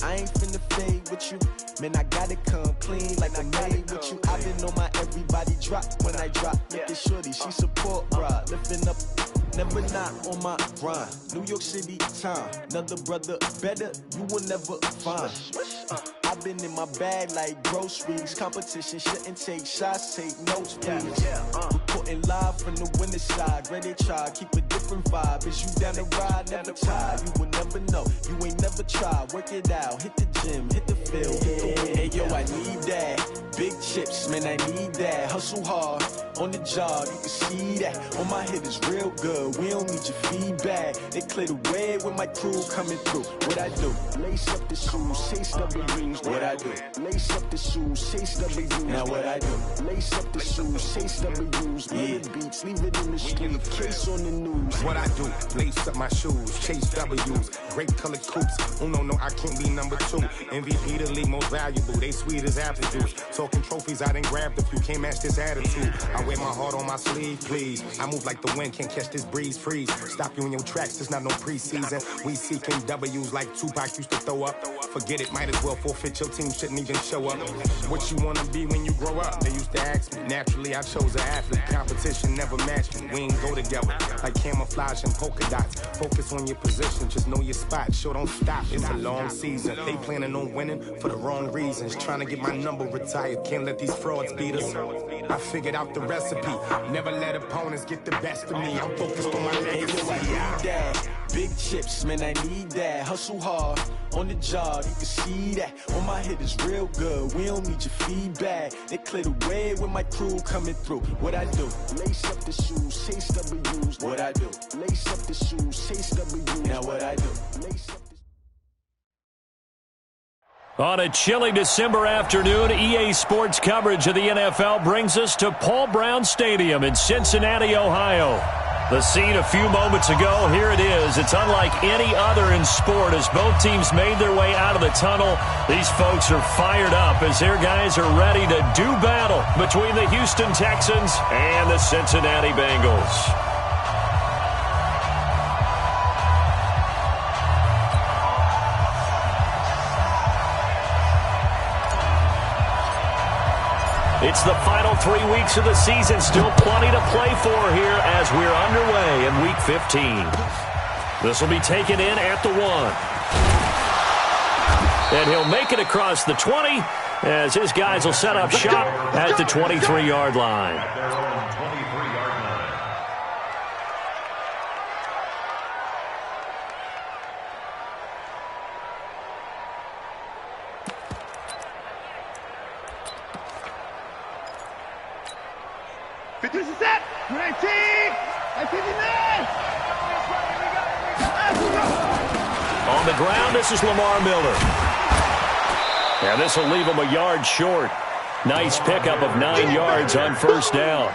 I ain't finna fade with you. Man, I gotta come clean like I made with you. I've been on my everybody drop when I drop. Look at shorty, she support, bruh. Lifting up, never not on my grind. New York City time, another brother better, you will never find. I've been in my bag like groceries. Competition shouldn't take shots, take notes, please. Reporting live from the winter side. Ready to try, keep a different vibe. Is you down the ride, never tired. You will never know, you ain't never tried. Work it out, hit the gym, hit the field, hit the wind. Hey yo, I need that. Big chips, man, I need that. Hustle hard, on the job, you can see that. On my hit is real good, we don't need your feedback. They clear the way with my crew coming through. What I do? Lace up the shoes, chase W's. What I do? Lace up the shoes, chase W's. Now what I do? Lace up the shoes, chase W's. Yeah. Beats, leave it in the street, case on the news. What I do? Lace up my shoes, chase W's. Great colored coops. Oh no, I can't be number 2. MVP the league most valuable. They sweet as apple juice. Talking trophies, I done grabbed a few. Can't match this attitude. I wear my heart on my sleeve, please. I move like the wind, can't catch this breeze, freeze. Stop you in your tracks, there's not no preseason. We seeking W's like Tupac used to throw up. Forget it, might as well forfeit, your team shouldn't even show up. What you wanna be when you grow up? They used to ask me. Naturally, I chose an athlete. Competition never matched me. We ain't go together like camouflage and polka dots. Focus on your position, just know your spot. Sure, don't stop, it's a long season. They planning on winning for the wrong reasons. Trying to get my number retired, can't let these frauds beat us. I figured out the recipe. Never let opponents get the best of me. I'm focused on my legacy. I need that. Big chips, man, I need that. Hustle hard, on the job, you can see that. On my hit is real good, we don't need your feedback. They clear the way with my crew coming through. What I do? Lace up the shoes, chase W's. What I do? Lace up the shoes, chase W's. Now what I do? Lace up the On a chilly December afternoon, EA Sports coverage of the NFL brings us to Paul Brown Stadium in Cincinnati, Ohio. The scene a few moments ago, here it is. It's unlike any other in sport as both teams made their way out of the tunnel. These folks are fired up as their guys are ready to do battle between the Houston Texans and the Cincinnati Bengals. It's the final 3 weeks of the season. Still plenty to play for here as we're underway in Week 15. This will be taken in at the 1. And he'll make it across the 20 as his guys will set up shop at the 23-yard line. On the ground, this is Lamar Miller. And this will leave him a yard short. Nice pickup of 9 yards on first down.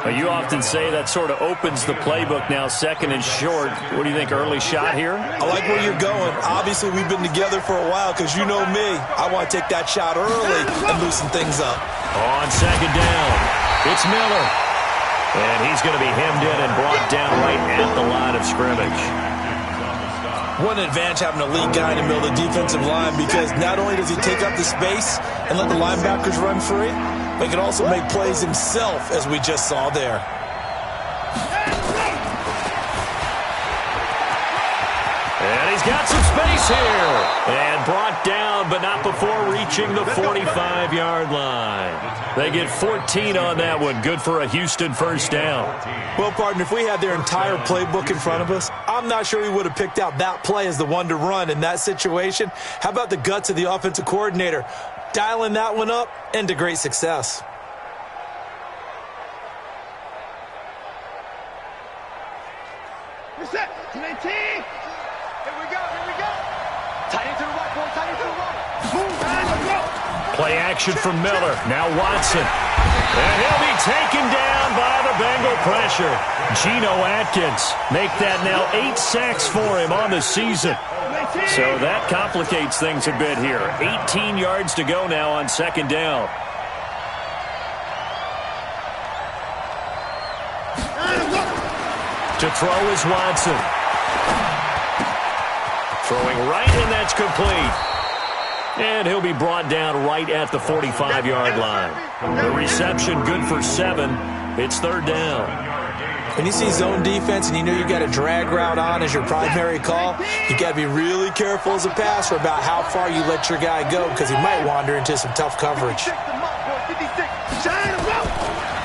You often say that sort of opens the playbook now, second and short. What do you think, early shot here? I like where you're going. Obviously, we've been together for a while because you know me. I want to take that shot early and loosen things up. On second down, it's Miller. And he's going to be hemmed in and brought down right at the line of scrimmage. What an advantage having a lead guy in the middle of the defensive line because not only does he take up the space and let the linebackers run free, but he can also make plays himself, as we just saw there. And he's got some space here. And brought down, but not before reaching the 45-yard line. They get 14 on that one. Good for a Houston first down. Well, partner, if we had their entire playbook in front of us, I'm not sure we would have picked out that play as the one to run in that situation. How about the guts of the offensive coordinator? Dialing that one up into great success. We're set. 19. Here we go. Tight end to the right, boy. Tight end to the right. Move, man. Let's go. Play action from Miller. Now Watson. And he'll be taken down by the Bengal pressure. Geno Atkins make that now 8 sacks for him on the season. So that complicates things a bit here. 18 yards to go now on second down. To throw is Watson. Throwing right, and that's complete. And he'll be brought down right at the 45-yard line. The reception good for 7. It's third down. When you see zone defense and you know you got a drag route on as your primary call, you got to be really careful as a passer about how far you let your guy go because he might wander into some tough coverage.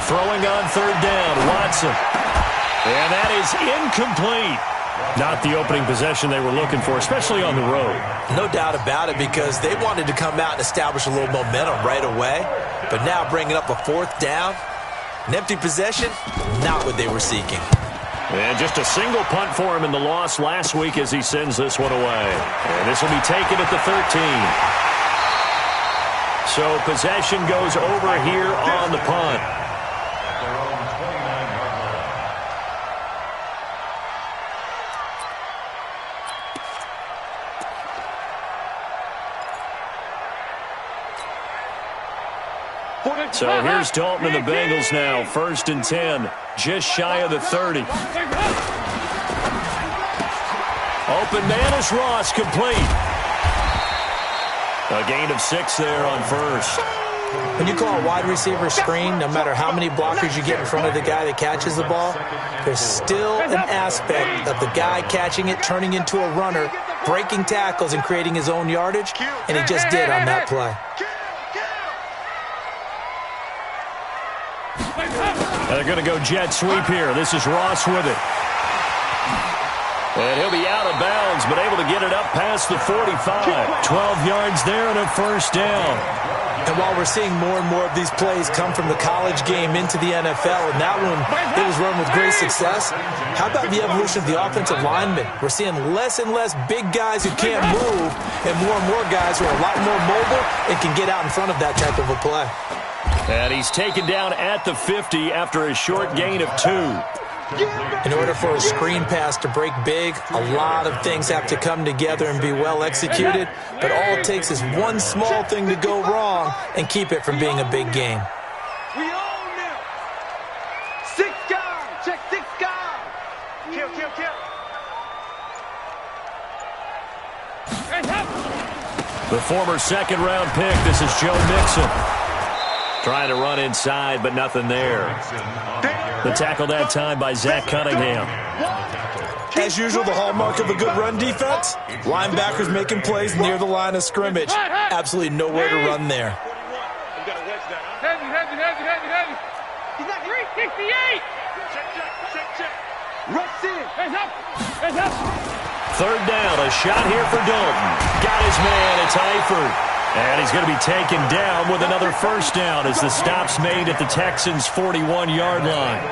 Throwing on third down, Watson. And that is incomplete. Not the opening possession they were looking for, especially on the road. No doubt about it, because they wanted to come out and establish a little momentum right away. But now bringing up a fourth down, an empty possession, not what they were seeking. And just a single punt for him in the loss last week as he sends this one away. And this will be taken at the 13. So possession goes over here on the punt. So here's Dalton and the Bengals now. 1st and 10, just shy of the 30. Open man is Ross, complete. A gain of 6 there on first. When you call a wide receiver screen, no matter how many blockers you get in front of the guy that catches the ball, there's still an aspect of the guy catching it, turning into a runner, breaking tackles and creating his own yardage, and he just did on that play. They're going to go jet sweep here. This is Ross with it. And he'll be out of bounds, but able to get it up past the 45. 12 yards there and a first down. And while we're seeing more and more of these plays come from the college game into the NFL, and that one, it was run with great success, how about the evolution of the offensive linemen? We're seeing less and less big guys who can't move, and more guys who are a lot more mobile and can get out in front of that type of a play. And he's taken down at the 50 after a short gain of 2. In order for a screen pass to break big, a lot of things have to come together and be well executed, but all it takes is one small thing to go wrong and keep it from being a big game. We own them. 6 guys. Check 6 guys. Kill. The former second-round pick, this is Joe Mixon. Trying to run inside, but nothing there. The tackle that time by Zach Cunningham. As usual, the hallmark of a good run defense, linebackers making plays near the line of scrimmage. Absolutely nowhere to run there. Heavy. He's not 368. Check. Rush in. Hands up. Third down, a shot here for Dalton. Got his man, it's Eifert. And he's going to be taken down with another first down as the stop's made at the Texans' 41-yard line.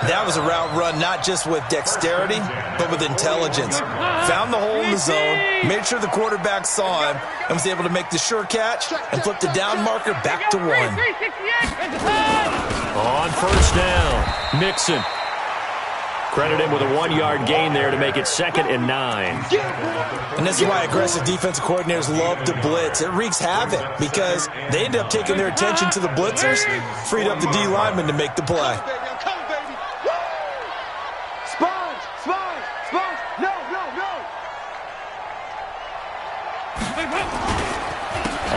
That was a route run not just with dexterity, but with intelligence. Found the hole in the zone, made sure the quarterback saw him, and was able to make the sure catch and flip the down marker back to 1. On first down, Mixon. Credit him with a 1-yard gain there to make it 2nd and 9. And this is why aggressive defensive coordinators love to blitz. It wreaks havoc because they end up taking their attention to the blitzers, freed up the D lineman to make the play. Sponge. No.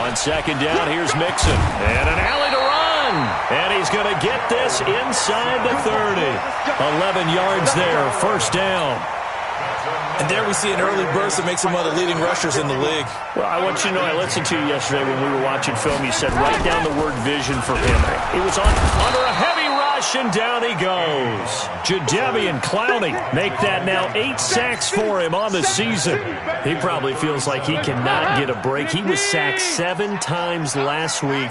On second down, here's Mixon. And an alley to run. And he's going to get this inside the 30. 11 yards there, first down. And there we see an early burst that makes him one of the leading rushers in the league. Well, I want you to know, I listened to you yesterday when we were watching film. You said write down the word vision for him. It was under a heavy rush, and down he goes. Jadeveon Clowney make that now 8 sacks for him on the season. He probably feels like he cannot get a break. He was sacked 7 times last week.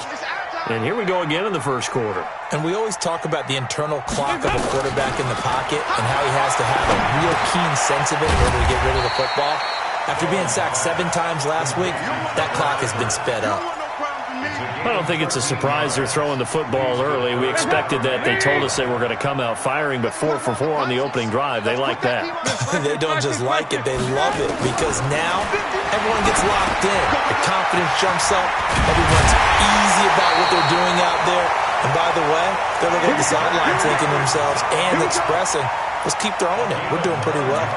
And here we go again in the first quarter. And we always talk about the internal clock of a quarterback in the pocket and how he has to have a real keen sense of it in order to get rid of the football. After being sacked 7 times last week, that clock has been sped up. I don't think it's a surprise they're throwing the football early. We expected that. They told us they were going to come out firing, but 4 for 4 on the opening drive. They like that. They don't just like it, they love it, because now everyone gets locked in. The confidence jumps up. Everyone's easy about what they're doing out there. And by the way, they're looking at the sideline thinking to themselves and expressing, let's keep throwing it. We're doing pretty well.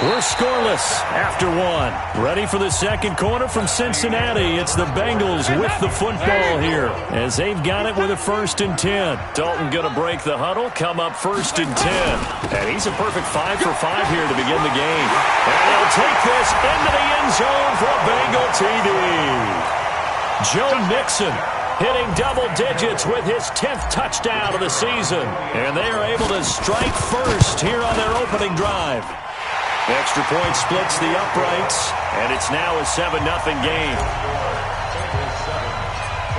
We're scoreless after one. Ready for the second quarter from Cincinnati. It's the Bengals with the football here as they've got it with a 1st and 10. Dalton going to break the huddle, come up 1st and 10. And he's a perfect 5 for 5 here to begin the game. And he'll take this into the end zone for a Bengal TD. Joe Mixon hitting double digits with his 10th touchdown of the season. And they are able to strike first here on their opening drive. Extra point splits the uprights, and it's now a 7-0 game.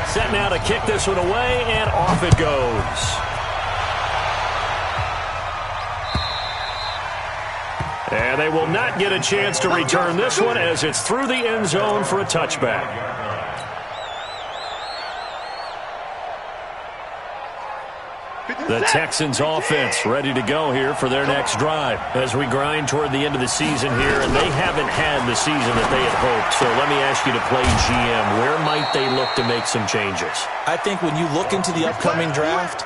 Set now to kick this one away, and off it goes. And they will not get a chance to return this one as it's through the end zone for a touchback. The Texans offense ready to go here for their next drive as we grind toward the end of the season here, and they haven't had the season that they had hoped. So let me ask you to play GM. Where might they look to make some changes? I think when you look into the upcoming draft,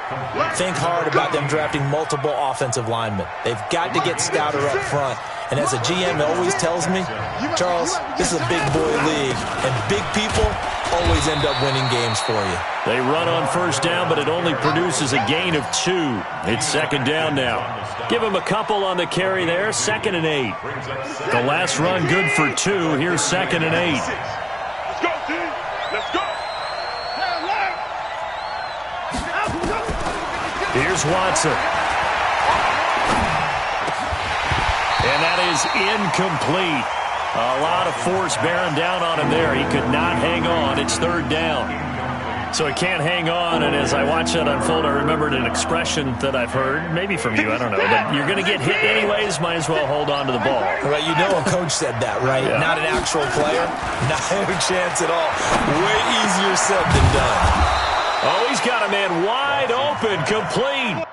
think hard about them drafting multiple offensive linemen. They've got to get stouter up front. And as a GM always tells me, Charles, this is a big boy league, and big people always end up winning games for you. They run on 1st down, but it only produces a gain of 2. It's 2nd down now. Give them a couple on the carry there, 2nd and 8. The last run good for 2. Here's 2nd and 8. Let's go, team. Let's go. Here's Watson. And that is incomplete. A lot of force bearing down on him there. He could not hang on. It's 3rd down. So he can't hang on, and as I watch that unfold, I remembered an expression that I've heard, maybe from you, I don't know, but you're going to get hit anyways, might as well hold on to the ball. Right, you know a coach said that, right? Yeah. Not an actual player. Not a chance at all. Way easier said than done. Oh, he's got a man wide open, complete.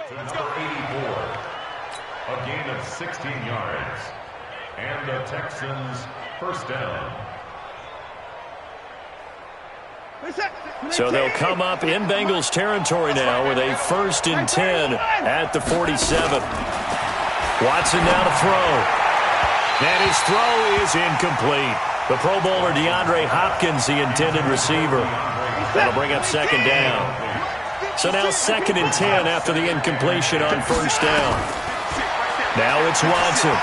to number 84. A gain of 16 yards. And the Texans first down. So they'll come up in Bengals territory now with a 1st and 10 at the 47. Watson now to throw. And his throw is incomplete. The Pro Bowler DeAndre Hopkins, the intended receiver. That'll bring up 2nd down. So now 2nd and 10 after the incompletion on 1st down. Now it's Watson.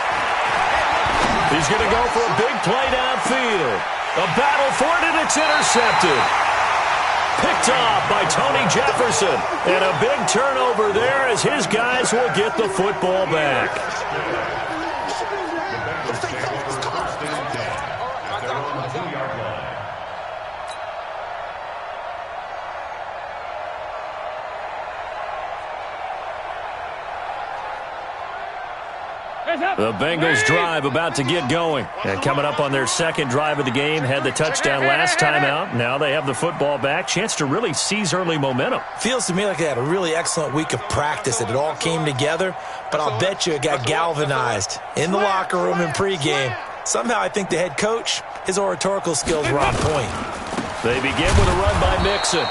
He's going to go for a big play downfield. A battle for it, and it's intercepted. Picked off by Tony Jefferson. And a big turnover there as his guys will get the football back. The Bengals drive about to get going. And coming up on their 2nd drive of the game, had the touchdown last time out. Now they have the football back. Chance to really seize early momentum. Feels to me like they had a really excellent week of practice. It all came together, but I'll bet you it got galvanized in the locker room in pregame. Somehow I think the head coach, his oratorical skills were on point. They begin with a run by Mixon.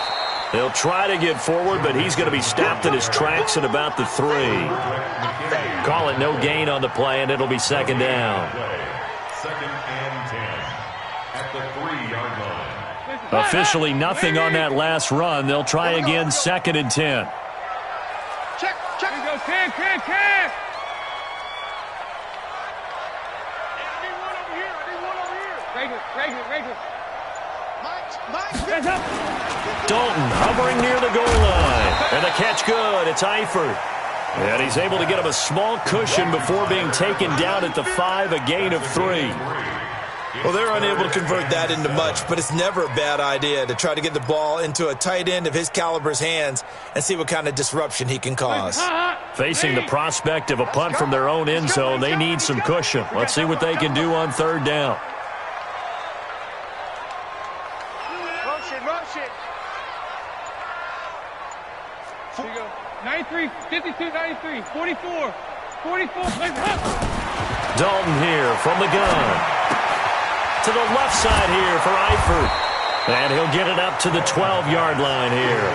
They'll try to get forward, but he's going to be stopped in his tracks at about the 3. Call it no gain on the play, and it'll be 2nd down. 2nd and 10 at the 3-yard line. Officially nothing on that last run. They'll try again 2nd and 10. Check. Here we go. Can. I need one over here. Regular. Dalton hovering near the goal line. And the catch good. It's Eifert. And he's able to get him a small cushion before being taken down at the 5, a gain of 3. Well, they're unable to convert that into much, but it's never a bad idea to try to get the ball into a tight end of his caliber's hands and see what kind of disruption he can cause. Facing the prospect of a punt from their own end zone, they need some cushion. Let's see what they can do on 3rd down. Rush it. Here you go. 93, 52, 93, 44. Dalton here from the gun. To the left side here for Eifert. And he'll get it up to the 12-yard line here.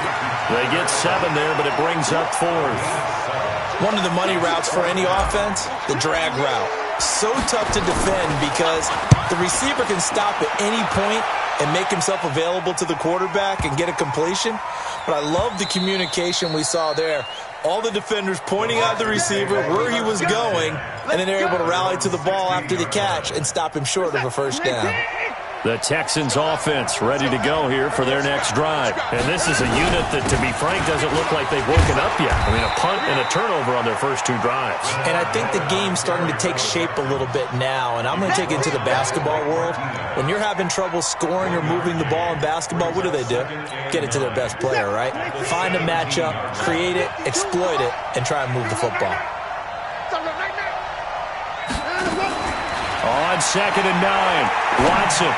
They get 7 there, but it brings up 4th. One of the money routes for any offense, the drag route. So tough to defend because the receiver can stop at any point and make himself available to the quarterback and get a completion. But I love the communication we saw there. All the defenders pointing out the receiver, where he was going, and then they're able to rally to the ball after the catch and stop him short of a 1st down. The Texans offense ready to go here for their next drive. And this is a unit that, to be frank, doesn't look like they've woken up yet. I mean, a punt and a turnover on their first 2 drives. And I think the game's starting to take shape a little bit now. And I'm going to take it into the basketball world. When you're having trouble scoring or moving the ball in basketball, what do? Get it to their best player, right? Find a matchup, create it, exploit it, and try and move the football. On 2nd and 9, Watson.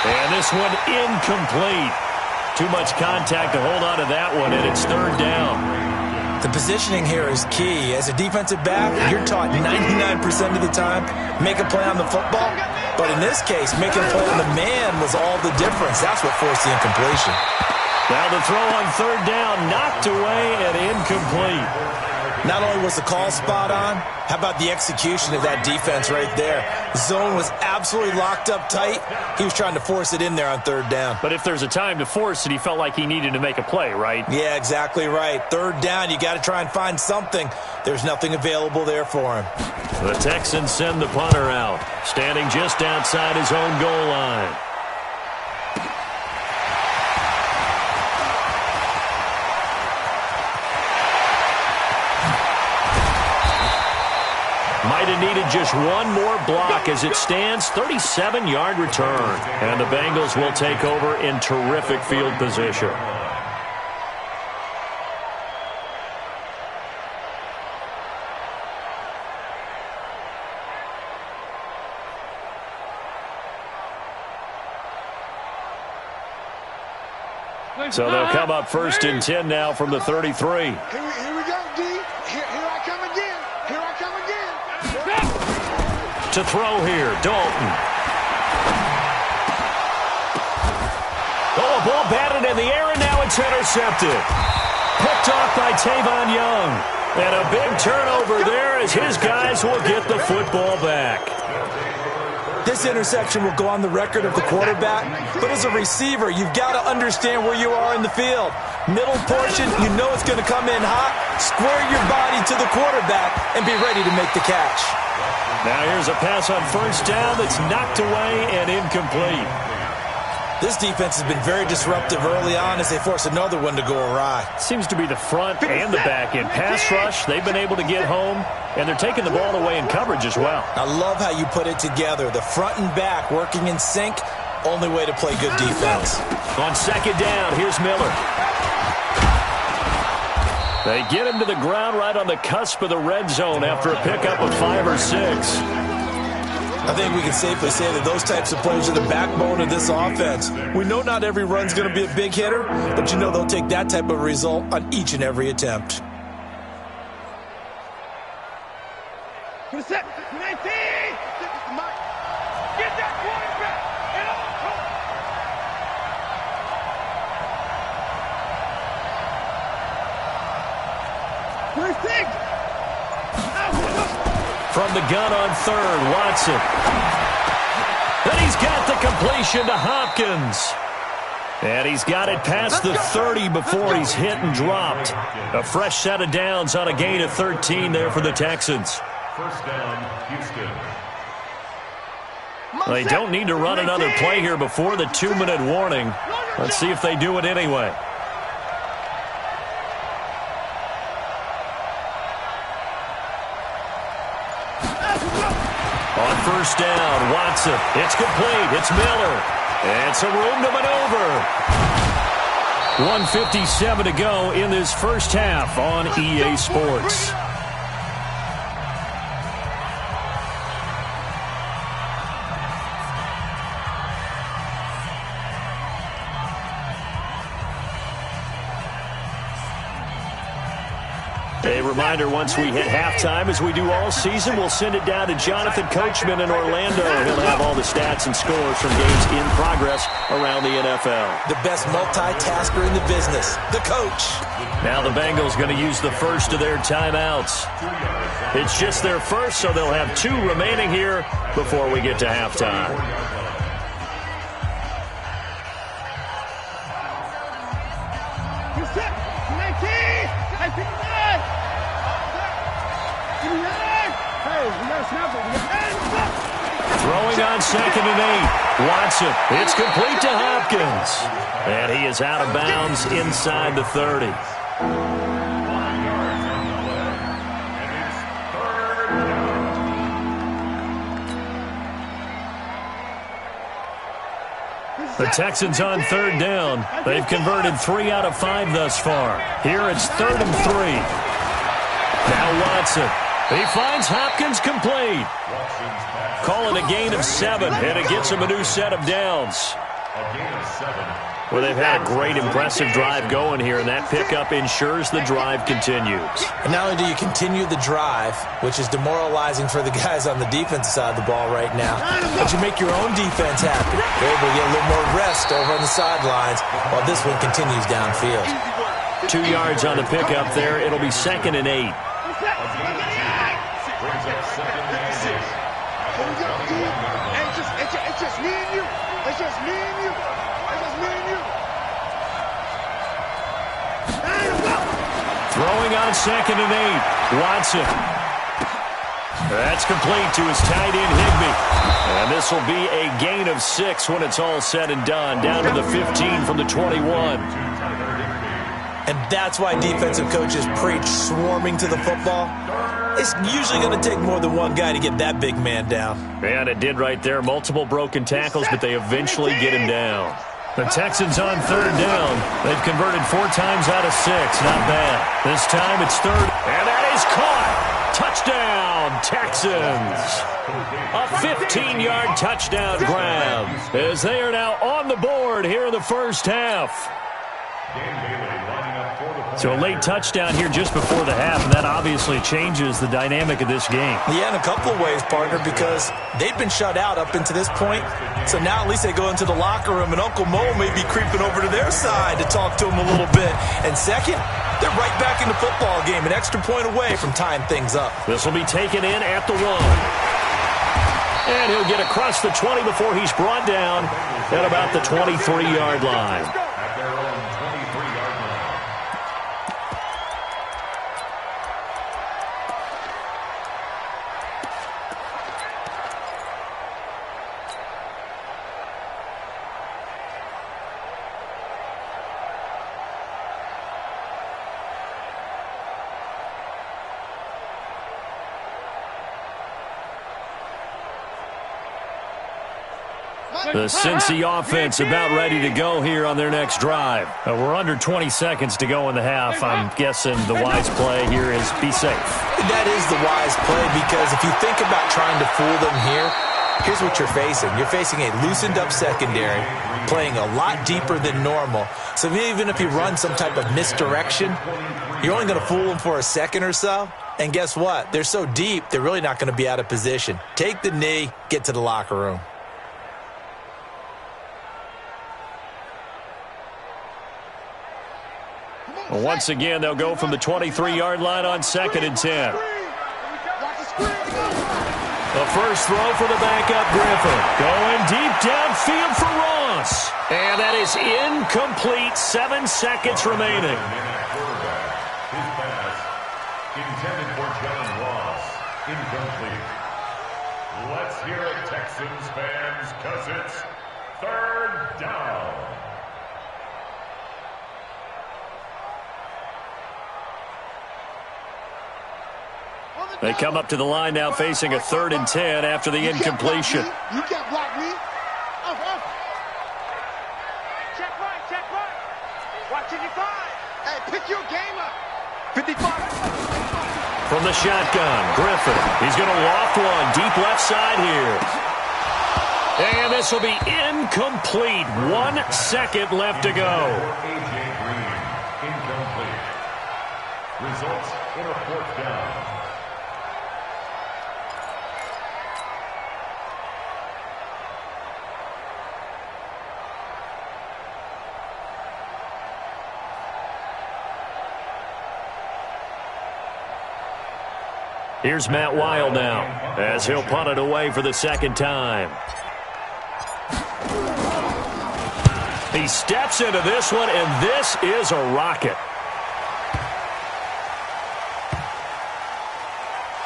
And this one incomplete. Too much contact to hold on to that one, and it's 3rd down. The positioning here is key. As a defensive back, you're taught 99% of the time, make a play on the football. But in this case, making a play on the man was all the difference. That's what forced the incompletion. Now the throw on 3rd down, knocked away and incomplete. Not only was the call spot on, how about the execution of that defense right there? Zone was absolutely locked up tight. He was trying to force it in there on 3rd down. But if there's a time to force it, he felt like he needed to make a play, right? Yeah, exactly right. 3rd down, you got to try and find something. There's nothing available there for him. The Texans send the punter out, standing just outside his own goal line. Might have needed just one more block as it stands, 37-yard return. And the Bengals will take over in terrific field position. So they'll come up 1st and 10 now from the 33. Here we go, D. Here I come again. Here I come again. To throw here, Dalton. Oh, a ball batted in the air, and now it's intercepted. Picked off by Tavon Young. And a big turnover there as his guys will get the football back. This interception will go on the record of the quarterback, but as a receiver, you've got to understand where you are in the field. Middle portion, you know it's going to come in hot. Square your body to the quarterback and be ready to make the catch. Now here's a pass on 1st down that's knocked away and incomplete. This defense has been very disruptive early on as they force another one to go awry. Seems to be the front and the back end. Pass rush, they've been able to get home, and they're taking the ball away in coverage as well. I love how you put it together. The front and back working in sync, only way to play good defense. On 2nd down, here's Miller. They get him to the ground right on the cusp of the red zone after a pickup of 5 or 6. I think we can safely say that those types of players are the backbone of this offense. We know not every run's going to be a big hitter, but you know they'll take that type of result on each and every attempt. Get set. 19. Get that quarterback. Get on. From the gun on 3rd, Watson. And he's got the completion to Hopkins. And he's got it past the 30 before he's hit and dropped. A fresh set of downs on a gain of 13 there for the Texans. 1st down, Houston. They don't need to run another play here before the 2-minute warning. Let's see if they do it anyway. On 1st down, Watson. It's complete. It's Miller. And some room to maneuver. 1:57 to go in this first half on EA Sports. A reminder, once we hit halftime, as we do all season, we'll send it down to Jonathan Coachman in Orlando. He'll have all the stats and scores from games in progress around the NFL. The best multitasker in the business, the coach. Now the Bengals going to use the first of their timeouts. It's just their first, so they'll have 2 remaining here before we get to halftime. Throwing on 2nd and 8. Watson. It's complete to Hopkins. And he is out of bounds inside the 30. The Texans on 3rd down. They've converted 3 out of 5 thus far. Here it's 3rd and 3. Now Watson. He finds Hopkins complete. Call it a gain of 7, and it gets him a new set of downs. Well, they've had a great, impressive drive going here, and that pickup ensures the drive continues. And not only do you continue the drive, which is demoralizing for the guys on the defensive side of the ball right now, but you make your own defense happy. They're able to get a little more rest over on the sidelines while this one continues downfield. 2 yards on the pickup there. It'll be 2nd and 8. It's just me and you. It's just me and you. It's just me and you. Throwing on 2nd and 8. Watson. That's complete to his tight end, Higbee. And this will be a gain of 6 when it's all said and done. Down to the 15 from the 21. And that's why defensive coaches preach swarming to the football. It's usually going to take more than one guy to get that big man down. And it did right there. Multiple broken tackles, but they eventually get him down. The Texans on 3rd down. They've converted 4 times out of 6. Not bad. This time it's 3rd. And that is caught. Touchdown, Texans. A 15-yard touchdown grab as they are now on the board here in the first half. So a late touchdown here just before the half, and that obviously changes the dynamic of this game. Yeah, in a couple of ways, partner, because they've been shut out up until this point. So now at least they go into the locker room, and Uncle Mo may be creeping over to their side to talk to him a little bit. And second, they're right back in the football game, an extra point away from tying things up. This will be taken in at the 1. And he'll get across the 20 before he's brought down at about the 23-yard line. The Cincy offense about ready to go here on their next drive. We're under 20 seconds to go in the half. I'm guessing the wise play here is be safe. That is the wise play, because if you think about trying to fool them here, here's what you're facing. You're facing a loosened-up secondary, playing a lot deeper than normal. So even if you run some type of misdirection, you're only going to fool them for a second or so. And guess what? They're so deep, they're really not going to be out of position. Take the knee, get to the locker room. Well, once again, they'll go from the 23-yard line on 2nd and 10. The first throw for the backup Griffin. Going deep downfield for Ross. And that is incomplete. 7 seconds remaining. His pass intended for John Ross. Incomplete. Let's hear it, Texans fans, because it's 3rd down. They come up to the line now facing a 3rd and 10 after the incompletion. You can't block me. Check right. Watch 55. Hey, pick your game up. 55. From the shotgun, Griffin. He's going to loft one deep left side here. And this will be incomplete. 1 second left to go. A.J. Green, incomplete. Results in a 4th down. Here's Matt Wild now as he'll punt it away for the 2nd time. He steps into this one, and this is a rocket.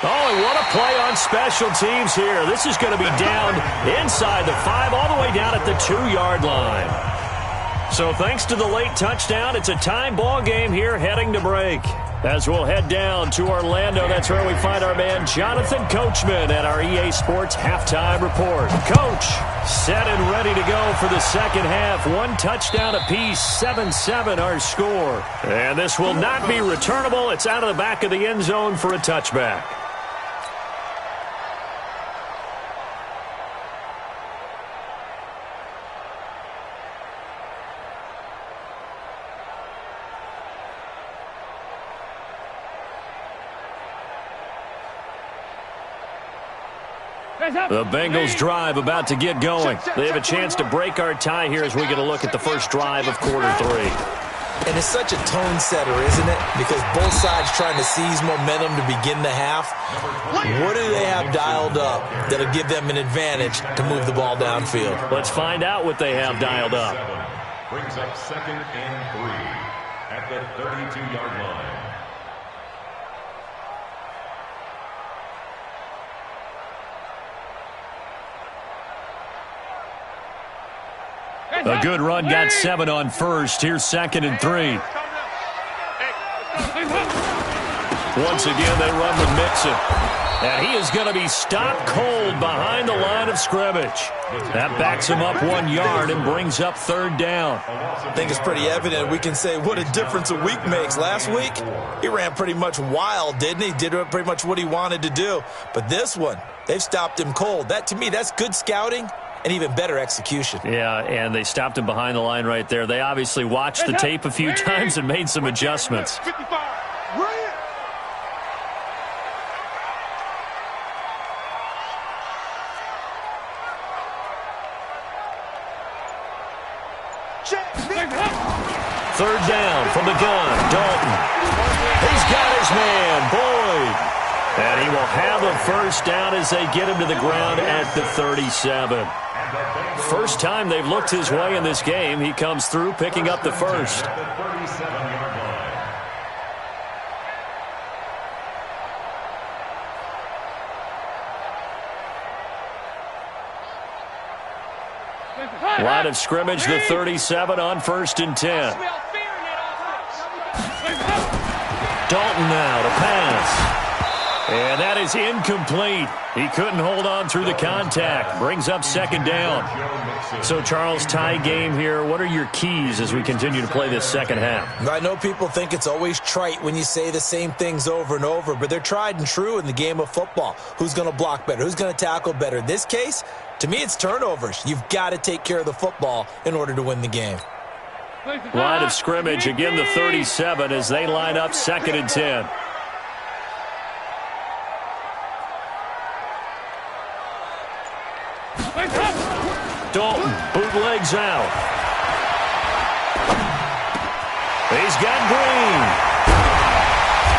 Oh, and what a play on special teams here. This is going to be down inside the 5, all the way down at the 2-yard line. So thanks to the late touchdown, it's a tie ball game here heading to break. As we'll head down to Orlando, that's where we find our man Jonathan Coachman at our EA Sports Halftime Report. Coach, set and ready to go for the 2nd half. 1 touchdown apiece, 7-7 our score. And this will not be returnable. It's out of the back of the end zone for a touchback. The Bengals drive about to get going. They have a chance to break our tie here as we get a look at the first drive of quarter 3. And it's such a tone setter, isn't it? Because both sides trying to seize momentum to begin the half. What do they have dialed up that'll give them an advantage to move the ball downfield? Let's find out what they have dialed up. Brings up 2nd and 3 at the 32-yard line. A good run got 7 on first. Here's 2nd and 3. Once again, they run with Mixon. And he is going to be stopped cold behind the line of scrimmage. That backs him up 1 yard and brings up 3rd down. I think it's pretty evident. We can say what a difference a week makes. Last week, he ran pretty much wild, didn't he? Did pretty much what he wanted to do. But this one, they've stopped him cold. That, to me, that's good scouting. and even better execution. Yeah, and they stopped him behind the line right there. They obviously watched the tape a few times and made some adjustments. 55. Right. Third down from the gun. Dalton. He's got his man, Boyd. And he will have a first down as they get him to the ground at the 37. First time they've looked his way in this game. He comes through picking up the first. Line of scrimmage, the 37 on 1st and 10. Dalton now to pass. And that is incomplete. He couldn't hold on through the contact. Brings up 2nd down. So, Charles, tie game here. What are your keys as we continue to play this second half? I know people think it's always trite when you say the same things over and over, but they're tried and true in the game of football. Who's going to block better? Who's going to tackle better? In this case, to me, it's turnovers. You've got to take care of the football in order to win the game. Line of scrimmage, again the 37 as they line up 2nd and 10. Dalton bootlegs out. He's got Green.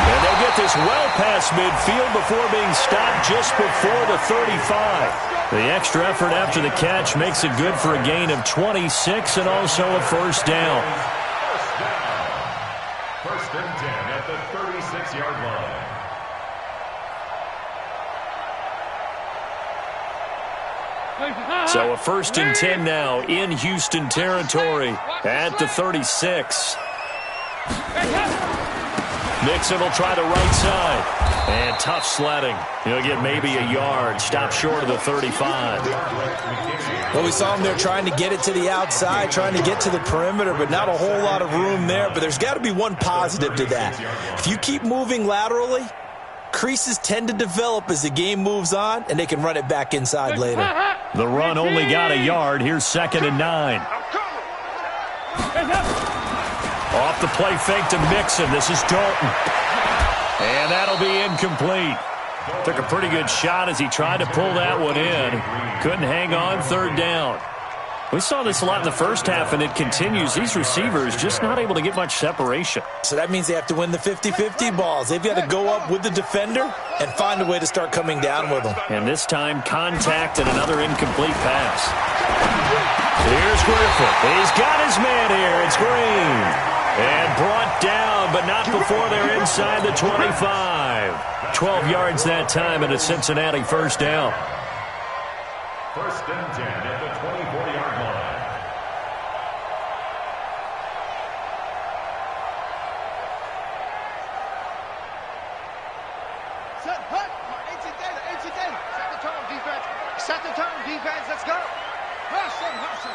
And they get this well past midfield before being stopped just before the 35. The extra effort after the catch makes it good for a gain of 26 and also a first down. First and 10 at the 36-yard line. So a 1st and 10 now in Houston territory at the 36. Mixon will try the right side. And tough sledding. He'll get maybe a yard. Stop short of the 35. Well, we saw him there trying to get it to the outside, trying to get to the perimeter, but not a whole lot of room there. But there's got to be one positive to that. If you keep moving laterally, creases tend to develop as the game moves on, and they can run it back inside later. The run only got a yard. Here's 2nd and 9. Off the play fake to Mixon. This is Dalton. And that'll be incomplete. Took a pretty good shot as he tried to pull that one in. Couldn't hang on, 3rd down. We saw this a lot in the first half, and it continues. These receivers just not able to get much separation. So that means they have to win the 50-50 balls. They've got to go up with the defender and find a way to start coming down with them. And this time, contact and another incomplete pass. Here's Griffin. He's got his man here. It's Green. And brought down, but not before they're inside the 25. 12 yards that time and a Cincinnati first down. First and 10 at the 24-yard line. Set, hut. 18 10. Set the tone, defense. Set the tone, defense. Let's go. Hustle, hustle.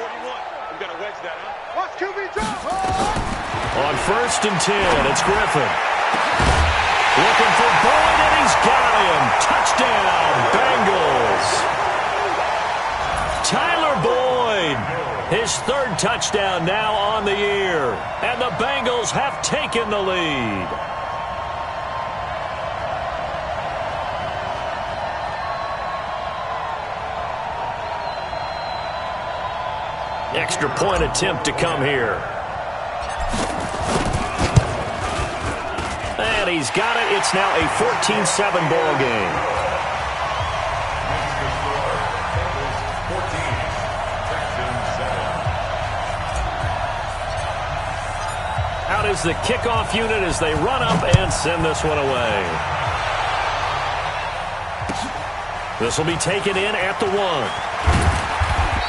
41. We got to wedge that, huh? Watch QB drop. On 1st and 10, it's Griffin. Looking for Boyd, and he's got him. Touchdown, Bengals. Tyler Boyd, his 3rd touchdown now on the year. And the Bengals have taken the lead. Extra point attempt to come here. And he's got it. It's now a 14-7 ball game. Out is the kickoff unit as they run up and send this one away. This will be taken in at the 1.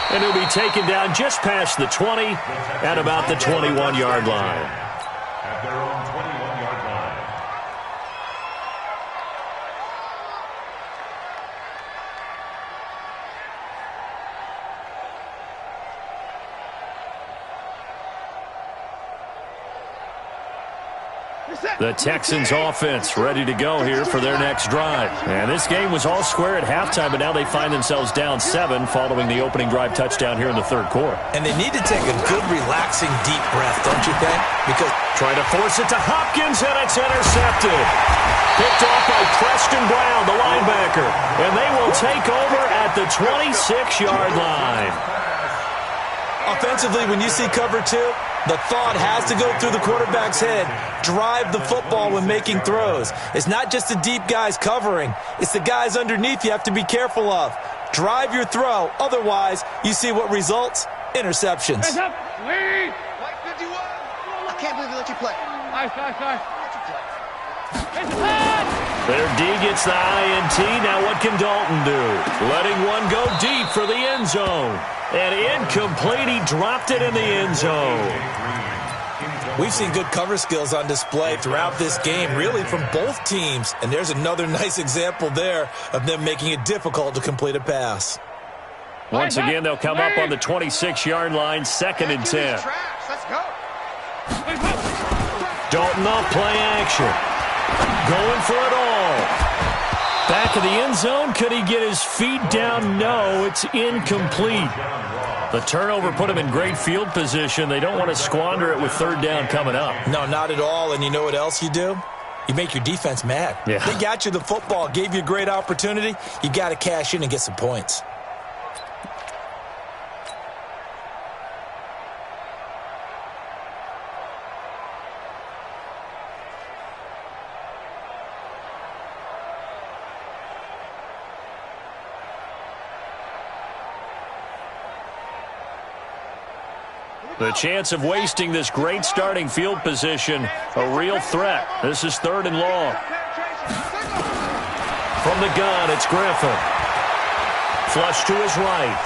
And he'll be taken down just past the 20 at about the 21-yard line. At their own 21-yard line. The Texans offense ready to go here for their next drive. And this game was all square at halftime, but now they find themselves down 7 following the opening drive touchdown here in the third quarter. And they need to take a good, relaxing, deep breath, don't you think? Because trying to force it to Hopkins, and it's intercepted. Picked off by Preston Brown, the linebacker. And they will take over at the 26-yard line. Offensively, when you see cover 2, the thought has to go through the quarterback's head. Drive the football when making throws. It's not just the deep guys covering. It's the guys underneath you have to be careful of. Drive your throw. Otherwise, you see what results? Interceptions. Hands up. Lead. White 51. I can't believe they let you play. Nice. Their D gets the INT. Now what can Dalton do? Letting one go deep for the end zone. And incomplete. He dropped it in the end zone. We've seen good cover skills on display throughout this game, really from both teams. And there's another nice example there of them making it difficult to complete a pass. Once again, they'll come up on the 26-yard line, 2nd and 10. Let's go. Dalton off play action. Going for it all. Back of the end zone. Could he get his feet down? No, it's incomplete. The turnover put him in great field position. They don't want to squander it with 3rd down coming up. No, not at all. And you know what else you do? You make your defense mad. Yeah. They got you the football, gave you a great opportunity. You got to cash in and get some points. The chance of wasting this great starting field position, a real threat. This is 3rd and long. From the gun, it's Griffin. Flush to his right.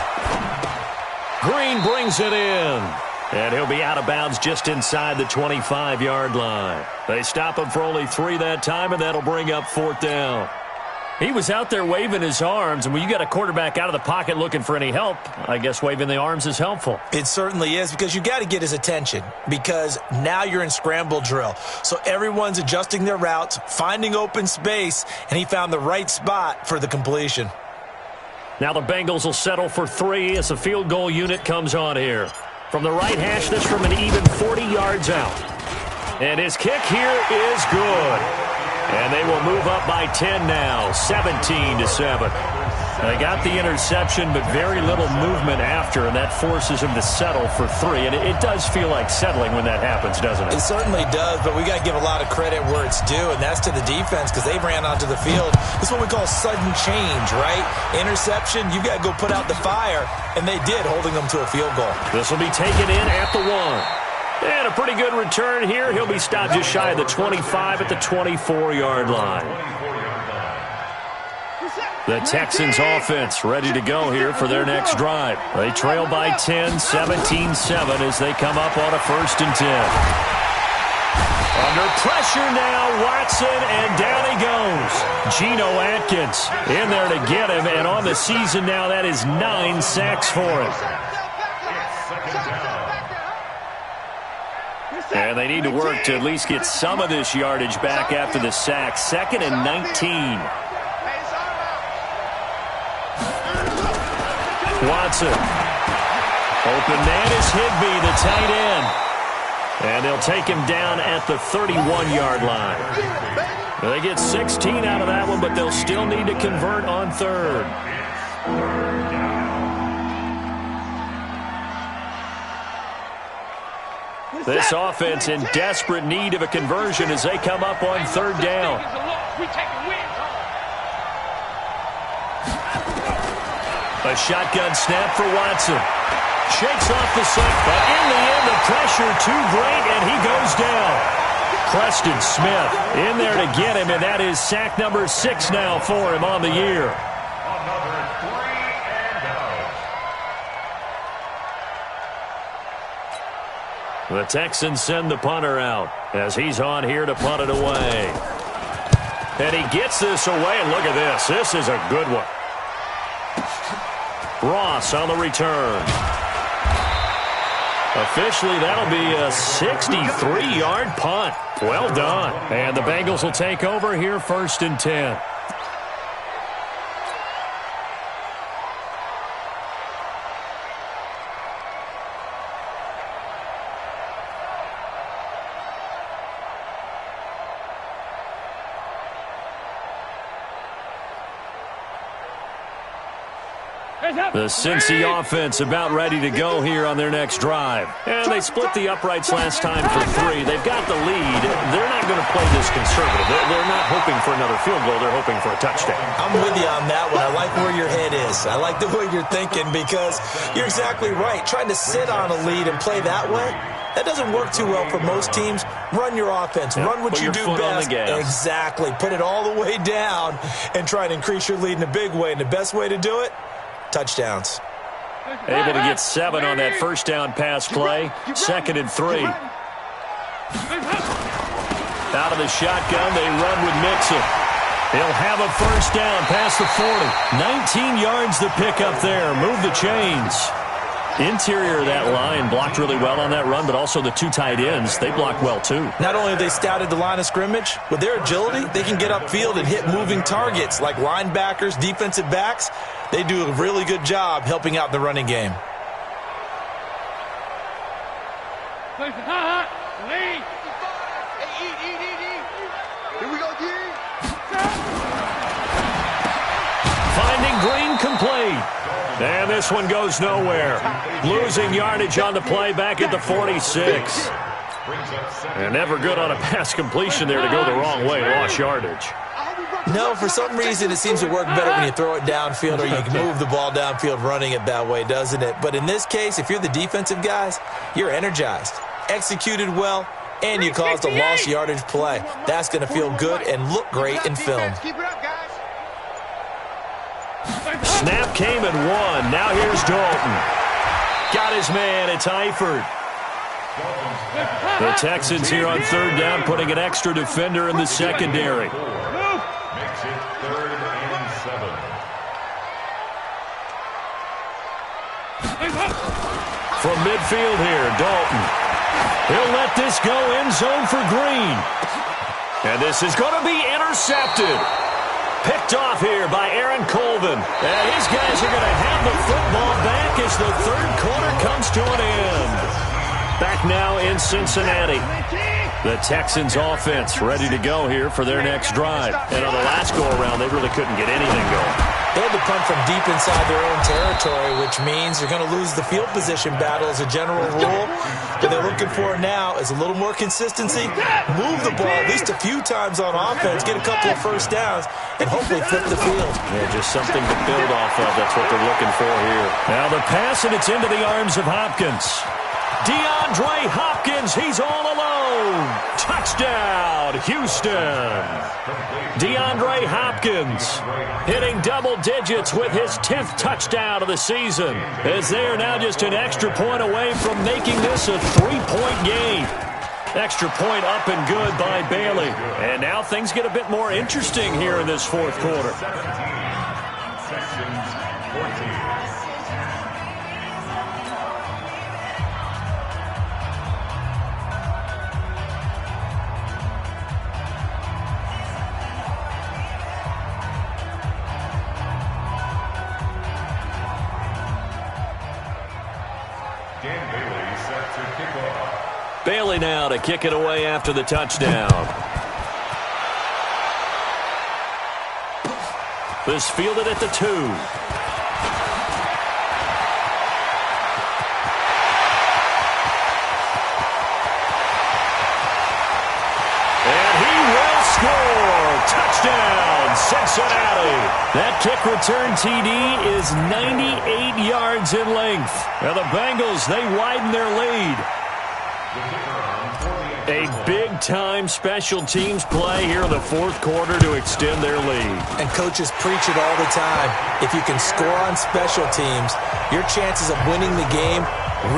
Green brings it in. And he'll be out of bounds just inside the 25-yard line. They stop him for only 3 that time, and that'll bring up 4th down. He was out there waving his arms, and when you got a quarterback out of the pocket looking for any help, I guess waving the arms is helpful. It certainly is, because you got to get his attention, because now you're in scramble drill. So everyone's adjusting their routes, finding open space, and he found the right spot for the completion. Now the Bengals will settle for 3 as the field goal unit comes on here. From the right hash, this from an even 40 yards out. And his kick here is good. And they will move up by 10 now, 17-7. They got the interception, but very little movement after, and that forces him to settle for 3. And it does feel like settling when that happens, doesn't it? It certainly does, but we got to give a lot of credit where it's due, and that's to the defense, because they ran onto the field. This is what we call sudden change, right? Interception, you got to go put out the fire, and they did, holding them to a field goal. This will be taken in at the 1. And a pretty good return here. He'll be stopped just shy of the 25 at the 24-yard line. The Texans offense ready to go here for their next drive. They trail by 10, 17-7 as they come up on a 1st and 10. Under pressure now, Watson, and down he goes. Geno Atkins in there to get him, and on the season now, that is 9 sacks for him. And they need to work to at least get some of this yardage back after the sack. 2nd and 19. Watson. Open man is Higbee, the tight end. And they'll take him down at the 31-yard line. They get 16 out of that one, but they'll still need to convert on 3rd. This offense in desperate need of a conversion as they come up on 3rd down. A shotgun snap for Watson. Shakes off the sack, but in the end, the pressure too great, and he goes down. Preston Smith in there to get him, and that is sack number 6 now for him on the year. The Texans send the punter out as he's on here to punt it away. And he gets this away, and look at this. This is a good one. Ross on the return. Officially, that'll be a 63-yard punt. Well done. And the Bengals will take over here, 1st and 10. The Cincy offense about ready to go here on their next drive. And they split the uprights last time for 3. They've got the lead. They're not going to play this conservative. They're not hoping for another field goal. They're hoping for a touchdown. I'm with you on that one. I like where your head is. I like the way you're thinking because you're exactly right. Trying to sit on a lead and play that way, that doesn't work too well for most teams. Run your offense. Yep. Run what Put you your do foot best. on the gas. Exactly. Put it all the way down and try and increase your lead in a big way. And the best way to do it, touchdowns. Able to get 7 on that first down pass play. 2nd and 3. Out of the shotgun, they run with Mixon. He'll have a first down past the 40. 19 yards to pick up there. Move the chains. Interior of that line blocked really well on that run, but also the 2 tight ends, they blocked well too. Not only have they scouted the line of scrimmage, with their agility, they can get upfield and hit moving targets like linebackers, defensive backs. They do a really good job helping out the running game. Here we go, D. Finding Green complete. And this one goes nowhere. Losing yardage on the play back at the 46. And never good on a pass completion there to go the wrong way. Lost yardage. No, for some reason it seems to work better when you throw it downfield or you can move the ball downfield running it that way, doesn't it? But in this case, if you're the defensive guys, you're energized, executed well, and you caused a lost yardage play. That's going to feel good and look great in film. Snap came and won. Now here's Dalton. Got his man. It's Eifert. The Texans here on 3rd down, putting an extra defender in the secondary. Makes it 3rd and 7. From midfield here, Dalton. He'll let this go end zone for Green. And this is going to be intercepted. Picked off here by Aaron Colvin. And his guys are going to have the football back as the 3rd quarter comes to an end. Back now in Cincinnati. The Texans offense ready to go here for their next drive. And on the last go-around, they really couldn't get anything going. They had to punt from deep inside their own territory, which means they're going to lose the field position battle as a general rule. What they're looking for now is a little more consistency, move the ball at least a few times on offense, get a couple of first downs, and hopefully flip the field. Yeah, just something to build off of. That's what they're looking for here. Now the pass, and it's into the arms of Hopkins. DeAndre Hopkins, he's all alone. Touchdown, Houston. DeAndre Hopkins hitting double digits with his 10th touchdown of the season, as they are now just an extra point away from making this a 3-point game. Extra point up and good by Bailey. And now things get a bit more interesting here in this 4th quarter. Texans 14. Bailey now to kick it away after the touchdown. This fielded at the 2. And he will score. Touchdown, Cincinnati. That kick return TD is 98 yards in length. Now the Bengals, they widen their lead. A big-time special teams play here in the 4th quarter to extend their lead. And coaches preach it all the time. If you can score on special teams, your chances of winning the game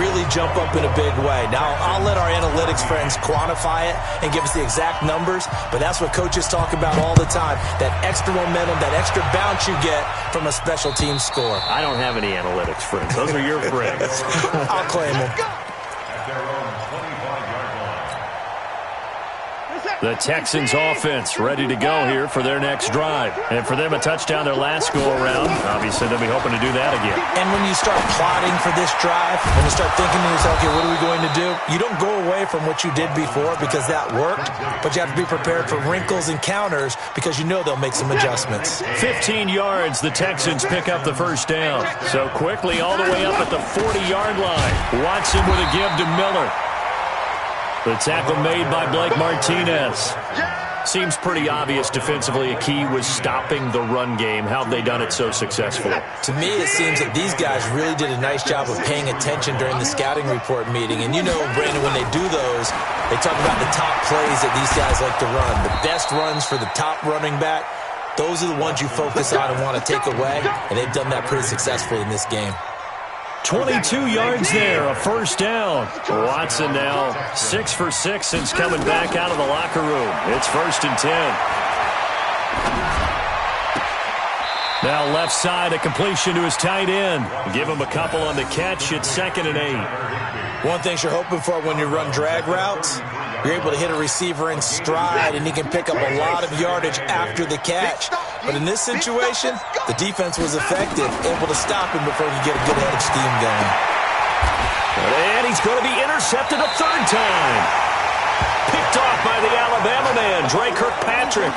really jump up in a big way. Now, I'll let our analytics friends quantify it and give us the exact numbers, but that's what coaches talk about all the time, that extra momentum, that extra bounce you get from a special teams score. I don't have any analytics friends. Those are your friends. I'll claim them. At their own 25-yard line. The Texans offense ready to go here for their next drive. And for them, a touchdown their last go-around. Obviously, they'll be hoping to do that again. And when you start plotting for this drive, when you start thinking to yourself, okay, what are we going to do? You don't go away from what you did before because that worked, but you have to be prepared for wrinkles and counters because you know they'll make some adjustments. 15 yards, the Texans pick up the first down. So quickly all the way up at the 40-yard line. Watson with a give to Miller. The tackle made by Blake Martinez. Seems pretty obvious defensively a key was stopping the run game. How have they done it so successfully? To me, it seems that these guys really did a nice job of paying attention during the scouting report meeting. And you know, Brandon, when they do those, they talk about the top plays that these guys like to run. The best runs for the top running back, those are the ones you focus on and want to take away. And they've done that pretty successfully in this game. 22 yards there, a first down. Watson now 6 for 6 since coming back out of the locker room. It's 1st and 10. Now left side, a completion to his tight end. Give him a couple on the catch. It's 2nd and 8. One thing you're hoping for when you run drag routes, you're able to hit a receiver in stride, and he can pick up a lot of yardage after the catch. But in this situation, the defense was effective, able to stop him before he could get a good head of steam going. And he's going to be intercepted a 3rd time. Picked off by the Alabama man, Dre Kirkpatrick.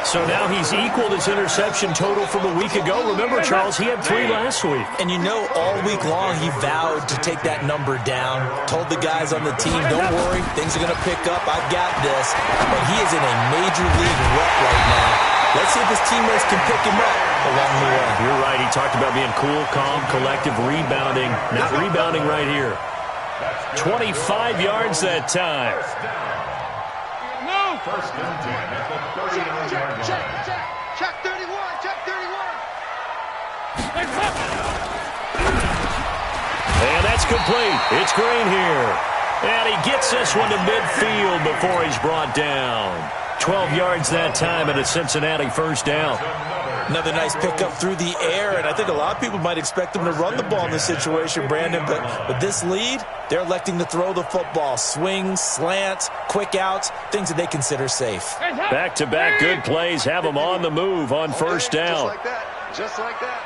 So now he's equaled his interception total from a week ago. Remember, Charles, he had 3 last week. And you know, all week long he vowed to take that number down. Told the guys on the team, don't worry, things are going to pick up. I've got this. But he is in a major league rut right now. Let's see if his teammates can pick him up along the way. You're right. He talked about being cool, calm, collective, rebounding. Not rebounding right here. 25 yards that time. 1st and 10 at the 39-yard line. Check 31, check 31. And that's complete. It's Green here. And he gets this one to midfield before he's brought down. 12 yards that time and a Cincinnati 1st down. Another nice pickup through the air, and I think a lot of people might expect them to run the ball in this situation, Brandon, but with this lead, they're electing to throw the football. Swings, slants, quick outs, things that they consider safe. Back-to-back good plays have them on the move on 1st down. Just like that. Just like that.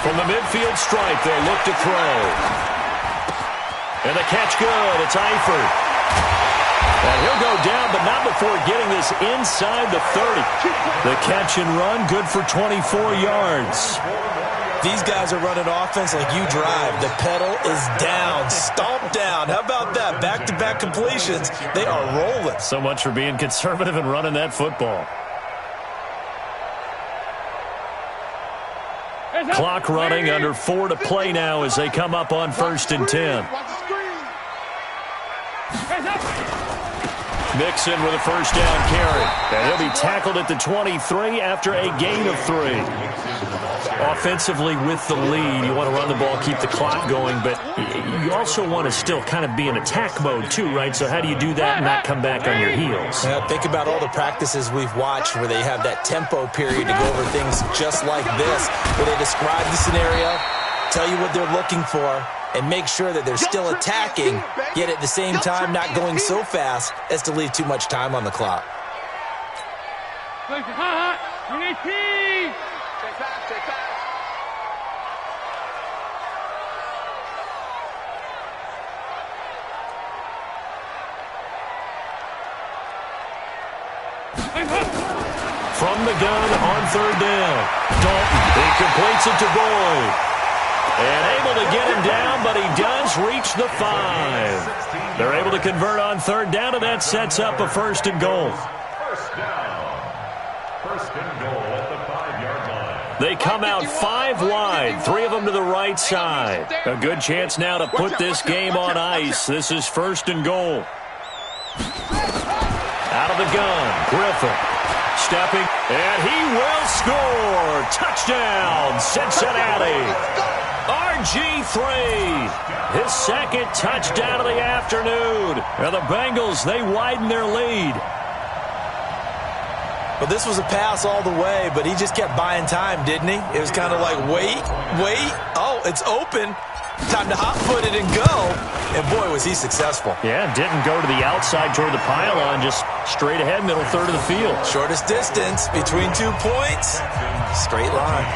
From the midfield stripe, they'll look to throw. And the catch good. It's Eifert. And he'll go down, but not before getting this inside the 30. The catch and run, good for 24 yards. These guys are running offense like you drive. The pedal is down, stomp down. How about that? Back-to-back completions. They are rolling. So much for being conservative and running that football. Clock running, under 4 to play now as they come up on 1st and 10. Mixon with a 1st down carry. And he'll be tackled at the 23 after a gain of 3. Offensively with the lead, you want to run the ball, keep the clock going, but you also want to still kind of be in attack mode too, right? So how do you do that and not come back on your heels? Yeah, think about all the practices we've watched where they have that tempo period to go over things just like this, where they describe the scenario, tell you what they're looking for, and make sure that they're still attacking, yet at the same time not going so fast as to leave too much time on the clock. From the gun on 3rd down. Dalton, he completes it to Boyd. And able to get him down, but he does reach the 5. They're able to convert on 3rd down, and that sets up a 1st and goal. 1st down. 1st and goal at the 5-yard line. They come out 5 wide, 3 of them to the right side. A good chance now to put this game on ice. This is 1st and goal. Out of the gun, Griffin. Stepping, and he will score. Touchdown, Cincinnati. RG3, his 2nd touchdown of the afternoon. And the Bengals, they widen their lead. Well, this was a pass all the way, but he just kept buying time, didn't he? It was kind of like, wait. Oh, it's open. Time to hot-foot it and go. And, boy, was he successful. Yeah, didn't go to the outside toward the pylon, just straight ahead, middle third of the field. Shortest distance between 2 points. Straight line.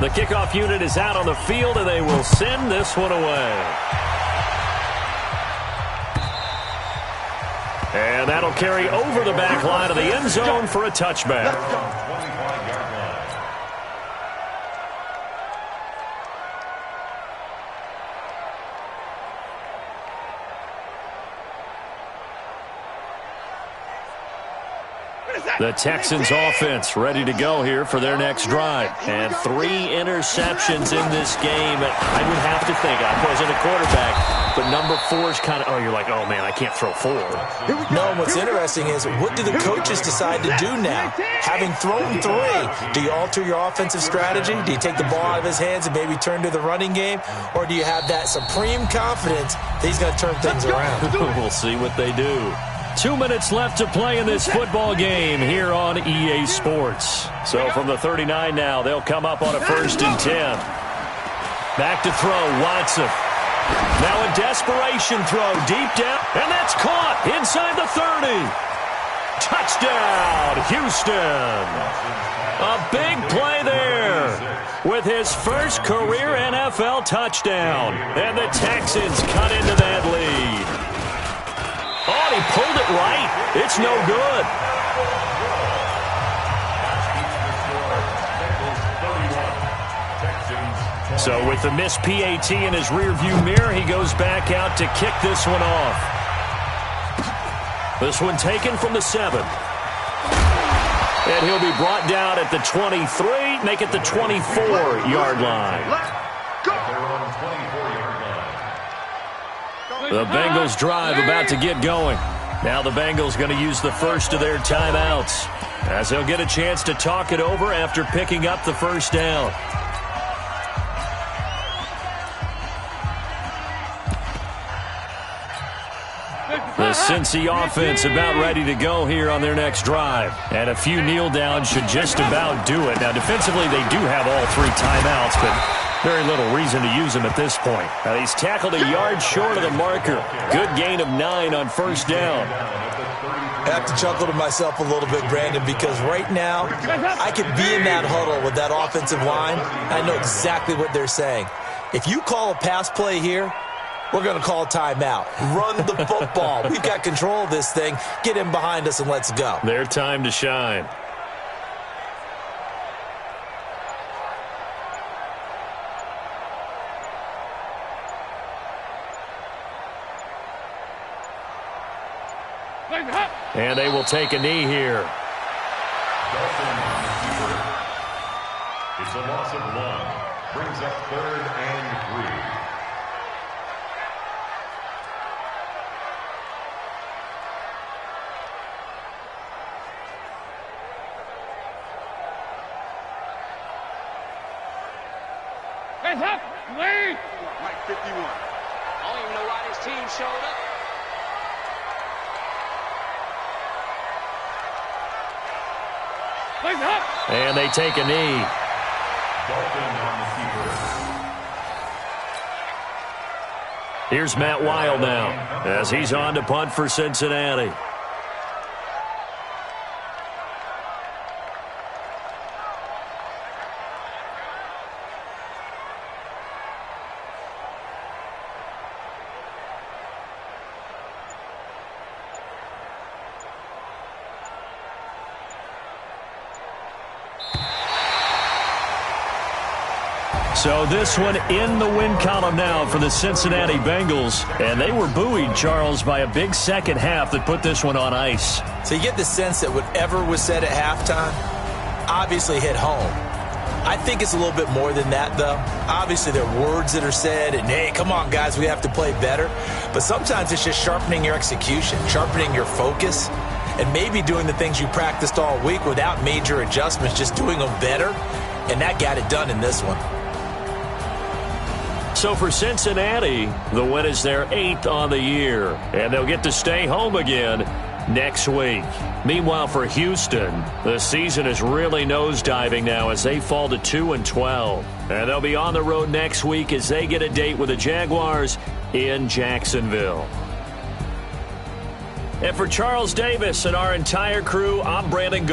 The kickoff unit is out on the field, and they will send this one away. And that'll carry over the back line of the end zone for a touchback. The Texans offense ready to go here for their next drive. And 3 interceptions in this game. I would have to think, I wasn't a quarterback, but number 4 is kind of, you're like, oh, man, I can't throw 4. No, and what's interesting is, what do the coaches decide to do now? Having thrown 3, do you alter your offensive strategy? Do you take the ball out of his hands and maybe turn to the running game? Or do you have that supreme confidence that he's going to turn things around? We'll see what they do. 2 minutes left to play in this football game here on EA Sports. So from the 39 now, they'll come up on a 1st and 10. Back to throw, Watson. Now a desperation throw deep down, and that's caught inside the 30. Touchdown, Houston. A big play there with his first career NFL touchdown. And the Texans cut into that lead. Oh, he pulled it right. It's no good. So with the missed PAT in his rearview mirror, he goes back out to kick this one off. This one taken from the 7. And he'll be brought down at the 23, make it the 24-yard line. The Bengals drive about to get going. Now the Bengals going to use the first of their timeouts, as they'll get a chance to talk it over after picking up the first down. The Cincy offense about ready to go here on their next drive. And a few kneel downs should just about do it. Now defensively they do have all 3 timeouts, but very little reason to use him at this point. Now, he's tackled a yard short of the marker. Good gain of 9 on first down. I have to chuckle to myself a little bit, Brandon, because right now I could be in that huddle with that offensive line. I know exactly what they're saying. If you call a pass play here, we're going to call a timeout. Run the football. We've got control of this thing. Get in behind us and let's go. Their time to shine. And they will take a knee here. It's a loss of 1. Brings up 3rd and 3. Hands up, lead. Mike 51. I don't even know why this team showed up. And they take a knee. Here's Matt Weil now as he's on to punt for Cincinnati. So this one in the win column now for the Cincinnati Bengals. And they were buoyed, Charles, by a big second half that put this one on ice. So you get the sense that whatever was said at halftime obviously hit home. I think it's a little bit more than that, though. Obviously, there are words that are said, and, hey, come on, guys, we have to play better. But sometimes it's just sharpening your execution, sharpening your focus. and maybe doing the things you practiced all week without major adjustments, just doing them better, and that got it done in this one. So for Cincinnati, the win is their 8th on the year, and they'll get to stay home again next week. Meanwhile, for Houston, the season is really nosediving now as they fall to 2-12. And they'll be on the road next week as they get a date with the Jaguars in Jacksonville. And for Charles Davis and our entire crew, I'm Brandon